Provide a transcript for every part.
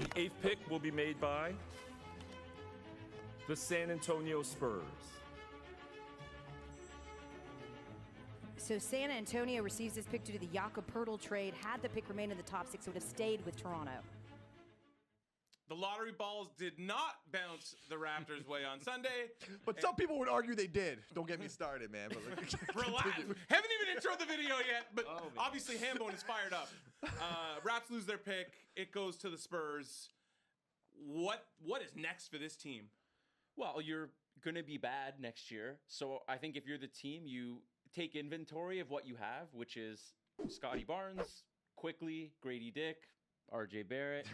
The 8th pick will be made by the San Antonio Spurs. So San Antonio receives this pick due to the Jakob Poeltl trade. Had the pick remained in the top 6, it would have stayed with Toronto. The lottery balls did not bounce the Raptors' way on Sunday. But some people would argue they did. Don't get me started, man. But Relax. Haven't even introed the video yet, but obviously Hambone is fired up. Raps lose their pick. It goes to the Spurs. What is next for this team? Well, you're going to be bad next year. So I think if you're the team, you take inventory of what you have, which is Scotty Barnes, Quickly, Grady Dick, RJ Barrett,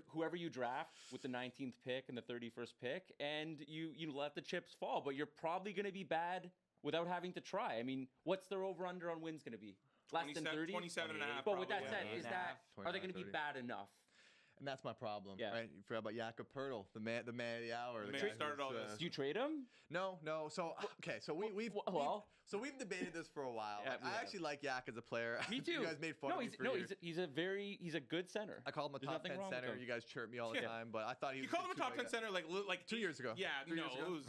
whoever you draft with the 19th pick and the 31st pick, and you let the chips fall. But you're probably going to be bad without having to try. I mean, what's their over/under on wins going to be? Less than 30? 27 and a half. But with that probably, said, are they going to be bad enough? And that's my problem, Yeah. right? You forgot about Jakob Poeltl, the man of the hour. The man who started all this. Do you trade him? No. So okay, so we've debated this for a while. Yeah, I actually like Yak as a player. Me too. You guys made fun of me for years. He's a good center. I called him a There's top nothing 10 wrong with center. him. You guys chirp me all the time, but I thought he was. You called him a top 10 center like 2 years ago. Yeah, 3 years no, ago. it was.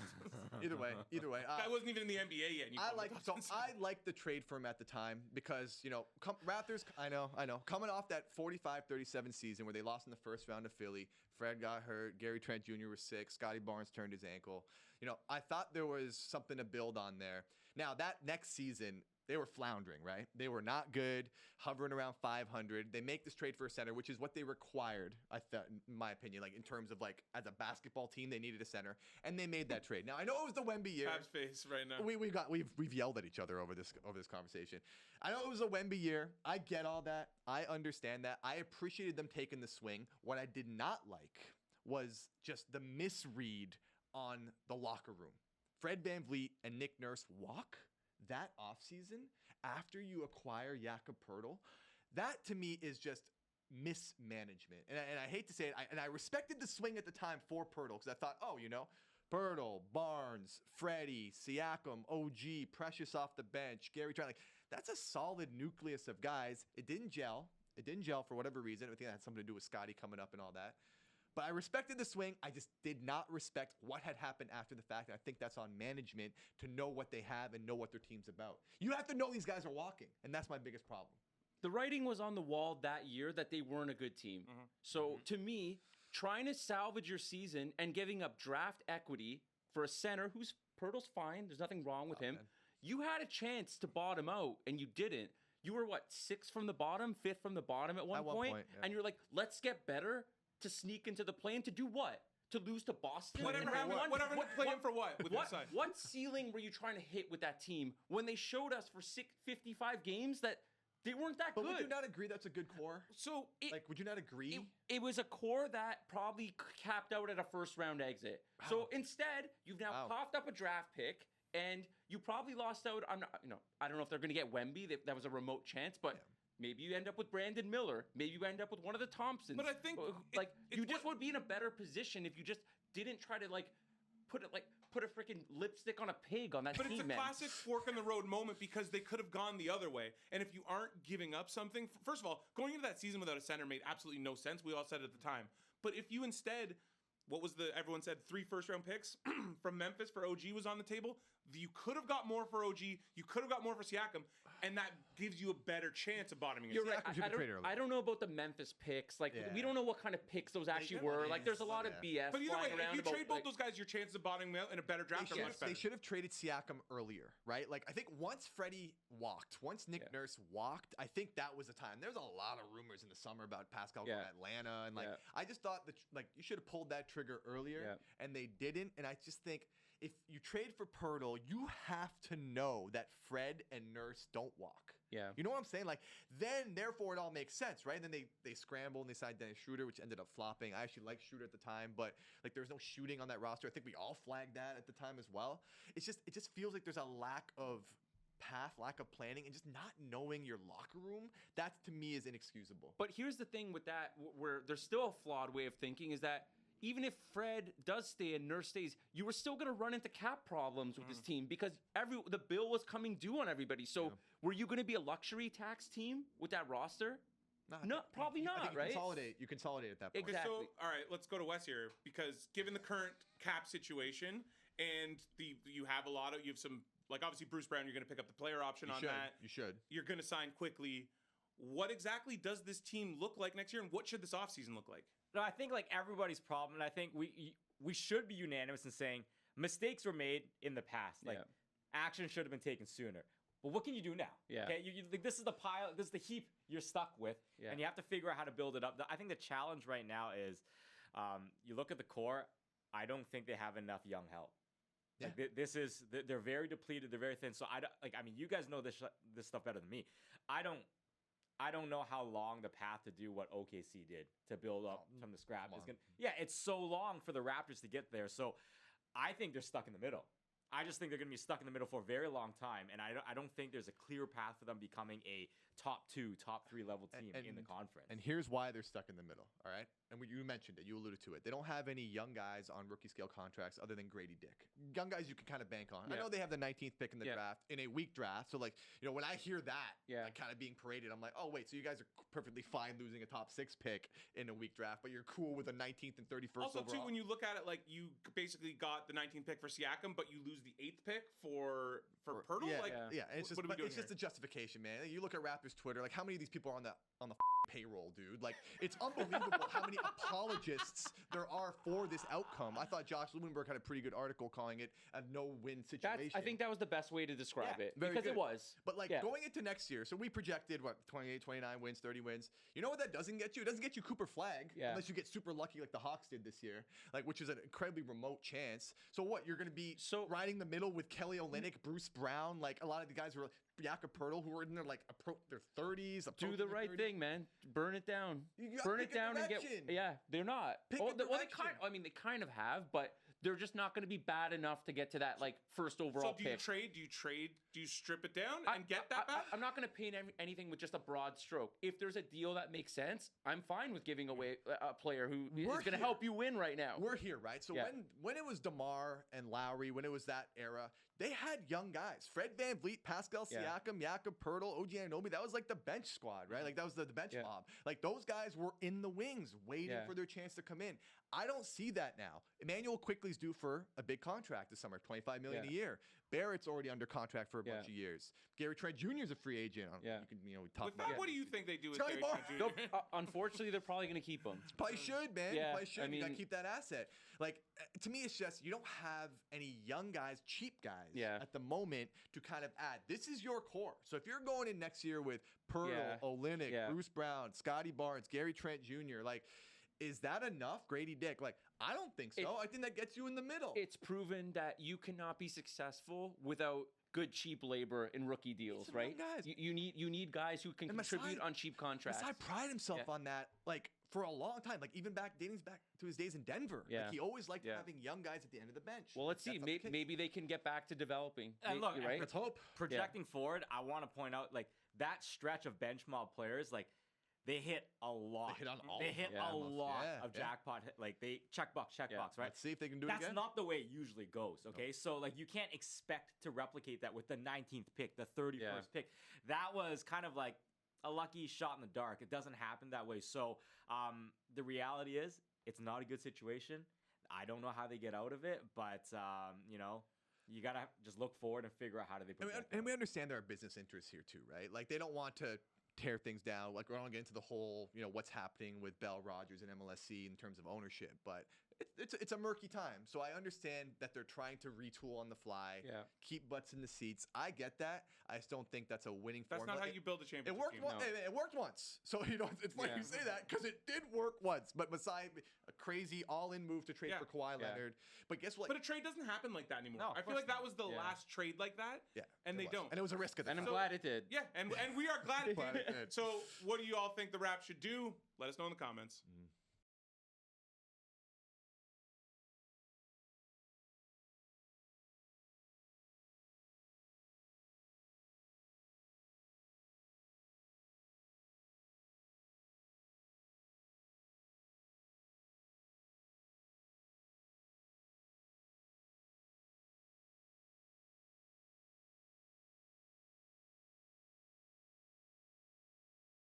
Either way. I wasn't even in the NBA yet. And you I called him a top 10 center. I liked the trade for him at the time because, Raptors, I know, coming off that 45-37 season where they lost in the first round to Philly, Fred got hurt, Gary Trent Jr. was sick, Scotty Barnes turned his ankle. I thought there was something to build on there. Now, that next season, they were floundering, right? They were not good, hovering around 500. They make this trade for a center, which is what they required, I thought, in my opinion, like in terms of like as a basketball team, they needed a center, and they made that trade. Now I know it was the Wemby year. Fab's face right now. We've yelled at each other over this conversation. I know it was a Wemby year. I get all that. I understand that. I appreciated them taking the swing. What I did not like was just the misread on the locker room. Fred VanVleet and Nick Nurse walk that offseason after you acquire Jakob Poeltl. That to me is just mismanagement. And I hate to say it, I respected the swing at the time for Poeltl because I thought, Poeltl, Barnes, Freddie, Siakam, OG, Precious off the bench, Gary Trent. Like, that's a solid nucleus of guys. It didn't gel. For whatever reason. I think that had something to do with Scotty coming up and all that. But I respected the swing. I just did not respect what had happened after the fact. And I think that's on management to know what they have and know what their team's about. You have to know these guys are walking. And that's my biggest problem. The writing was on the wall that year that they weren't a good team. Mm-hmm. So to me, trying to salvage your season and giving up draft equity for a center who's Poeltl's fine. There's nothing wrong with him. Man. You had a chance to bottom out and you didn't. You were 6th from the bottom, 5th from the bottom at one point? Yeah. And you're like, let's get better. To sneak into the play-in to do what? To lose to Boston? Whatever play-in for what? With MASAI? What ceiling were you trying to hit with that team when they showed us for 55 games that they weren't that good? But would you not agree that's a good core? So would you not agree? It was a core that probably capped out at a first-round exit. Wow. So instead, you've now coughed up a draft pick, and you probably lost out. I don't know if they're going to get Wemby. That was a remote chance, but. Yeah. Maybe you end up with Brandon Miller. Maybe you end up with one of the Thompsons. But I think you just would be in a better position if you just didn't try to put a freaking lipstick on a pig on that team. But it's a classic fork in the road moment because they could have gone the other way. And if you aren't giving up something, first of all, going into that season without a center made absolutely no sense. We all said it at the time. But if you instead, everyone said 3 first-round picks from Memphis for OG was on the table. You could have got more for OG. You could have got more for Siakam. And that gives you a better chance of bottoming it. You're right. I don't know about the Memphis picks. We don't know what kind of picks those actually were. There's a lot of BS but either way, around. If you trade both those guys, your chances of bottoming out and a better draft are much better. They should have traded Siakam earlier, right? I think once Freddie walked, once Nick Nurse walked, I think that was the time. There's a lot of rumors in the summer about Pascal going to Atlanta. And I just thought that you should have pulled that trigger earlier, and they didn't. And I just think if you trade for Poeltl, you have to know that Fred and Nurse don't walk. Yeah. You know what I'm saying? Therefore, it all makes sense, right? And then they scramble and they signed Dennis Schroeder, which ended up flopping. I actually liked Schroeder at the time, but there was no shooting on that roster. I think we all flagged that at the time as well. It just feels like there's a lack of path, lack of planning, and just not knowing your locker room. That to me is inexcusable. But here's the thing with that, where there's still a flawed way of thinking, is that even if Fred does stay and Nurse stays, you were still going to run into cap problems with this team because the bill was coming due on everybody. So were you going to be a luxury tax team with that roster? No, probably I not, think right? You consolidate at that point. Okay, Exactly. so all right, let's go to Wes here because given the current cap situation and you have some like obviously Bruce Brown, you're going to pick up the player option on that. You should. You're going to sign quickly. What exactly does this team look like next year, and what should this offseason look like? No, I think like everybody's problem, and I think we should be unanimous in saying mistakes were made in the past. Like action should have been taken sooner. But what can you do now? Yeah. Okay, like, this is the pile, this is the heap you're stuck with, and you have to figure out how to build it up. I think the challenge right now is, you look at the core. I don't think they have enough young help. Yeah. Like they're very depleted. They're very thin. So I mean, you guys know this stuff better than me. I don't know how long the path to do what OKC did to build up from the scrap is gonna. Yeah, it's so long for the Raptors to get there. So I think they're stuck in the middle. I just think they're going to be stuck in the middle for a very long time, and I don't think there's a clear path for them becoming a top 2, top 3 level team in the conference. And here's why they're stuck in the middle, all right? And you mentioned it, you alluded to it. They don't have any young guys on rookie scale contracts other than Grady Dick. Young guys you can kind of bank on. I know they have the 19th pick in the draft, in a weak draft. So, like, you know, when I hear that, like, kind of being paraded, I'm like, oh, wait, so you guys are perfectly fine losing a top 6 pick in a weak draft, but you're cool with a 19th and 31st also, overall. too, when you look at it, like, you basically got the 19th pick for Siakam, but you lose the 8th pick for Poeltl? Yeah, and it's just, what are we doing it's just a justification, man. You look at Raptors Twitter, like, how many of these people are on the payroll, dude? Like, it's unbelievable how many apologists there are for this outcome. I thought Josh Lewinberg had a pretty good article calling it a no-win situation. I think that was the best way to describe it very because good. it was. But like going into next year, so we projected what 28, 29 wins, 30 wins. You know what that doesn't get you? It doesn't get you Cooper Flag unless you get super lucky like the Hawks did this year, like which is an incredibly remote chance. So what? You're going to be riding the middle with Kelly Olynyk, Bruce Brown, like a lot of the guys who are Jakob Poeltl, who are in their like their 30s. Do the right thing, man. Burn it down. Burn it down and get. Yeah, they're not. Pick Well, a direction. they kind of have, but they're just not going to be bad enough to get to that like first overall So do pick. you trade? Do you strip it down and get that back? I'm not going to paint anything with just a broad stroke. If there's a deal that makes sense, I'm fine with giving away a player who is going to help you win right now. We're here, right? So when it was DeMar and Lowry, when it was that era, they had young guys. Fred VanVleet, Pascal Siakam, Jakob Poeltl, OG Anunoby. That was like the bench squad, right? Like that was the bench mob. Like those guys were in the wings waiting for their chance to come in. I don't see that now. Emmanuel Quickley's due for a big contract this summer, $25 million a year. Barrett's already under contract for a bunch of years. Gary Trent Jr. is a free agent. You can, we talk With about that, what do you think they do with Scotty Gary Trent Jr.? Unfortunately, they're probably going to keep him. Probably should, man. Yeah, Probably should. I You gotta mean- keep that asset. Like to me, it's just you don't have any young guys, cheap guys at the moment to kind of add. This is your core. So if you're going in next year with Poeltl, Olynyk, Bruce Brown, Scotty Barnes, Gary Trent Jr., like. Is that enough, Grady Dick? Like, I don't think so. I think that gets you in the middle. It's proven that you cannot be successful without good cheap labor in rookie deals, some right? young guys. You need guys who can contribute on cheap contracts. Masai pride himself on that, like for a long time, like even dating back to his days in Denver. Like he always liked having young guys at the end of the bench. Well, let's see. Maybe they can get back to developing. And look, right? Let's hope. Projecting forward, I want to point out like that stretch of bench mob players, like they hit a lot. They hit on all They of hit them. a lot Yeah, of jackpot. Like they check box, right? Let's see if they can do it That's again. not the way it usually goes. Okay, so like you can't expect to replicate that with the 19th pick, the 31st pick. That was kind of like a lucky shot in the dark. It doesn't happen that way. So the reality is, it's not a good situation. I don't know how they get out of it, but you know. You gotta just look forward and figure out how do they protect. And we understand there are business interests here too, right? Like they don't want to tear things down. Like we're not gonna get into the whole, you know, what's happening with Bell, Rogers, and MLSC in terms of ownership, but it's a murky time. So I understand that they're trying to retool on the fly, keep butts in the seats. I get that. I just don't think that's a winning That's formula. not how you build a championship It worked. team. It worked once. So you know, it's funny you say that because it did work once. But Masai, a crazy all-in move to trade for Kawhi Leonard. But guess what? But a trade doesn't happen like that anymore. No, I feel like that was the last trade like that. Yeah, and they don't. And it was a risk of the And I'm time. glad it did. Yeah, and we are glad it Glad it did. did. So what do you all think the Raps should do? Let us know in the comments.